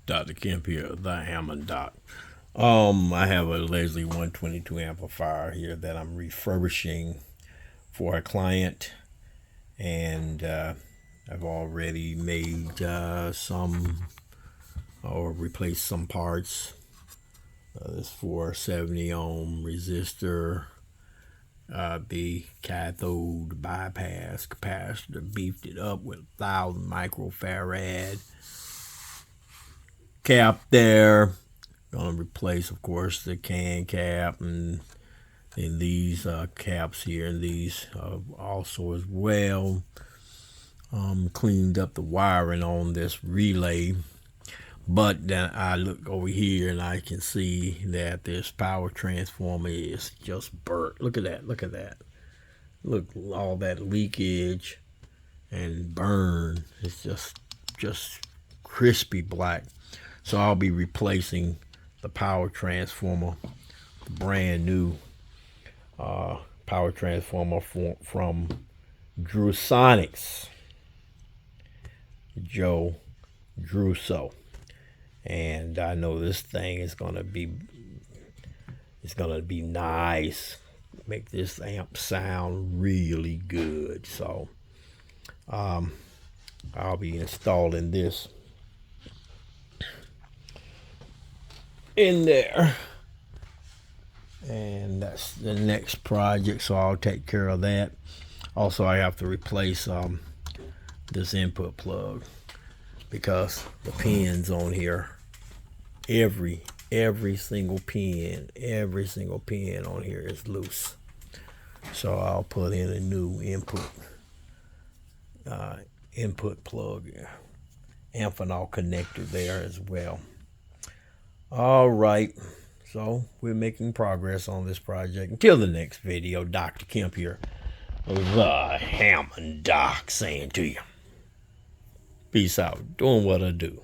Dr. Kemp here, the Hammond Doc. I have a Leslie 122 amplifier here that I'm refurbishing for a client, and I've already made some or replaced some parts. This 470 ohm resistor, the cathode bypass capacitor, beefed it up with 1,000 microfarad cap there. Gonna replace, of course, the can cap and these caps here, and these also as well. Cleaned up the wiring on this relay, but then I look over here and I can see that this power transformer is just burnt. Look at that, look at that. Look, all that leakage and burn. It's just crispy black. So I'll be replacing the power transformer, brand new power transformer from Sonics, Joe Druso. And I know this thing is gonna be nice, make this amp sound really good. So I'll be installing this in there, and that's the next project, so I'll take care of that. Also, I have to replace this input plug because the pins on here, every single pin on here is loose, so I'll put in a new input plug, Amphenol connector there as well. All right, so we're making progress on this project. Until the next video, Dr. Kemp here, the Hammond Doc, saying to you, peace out, doing what I do.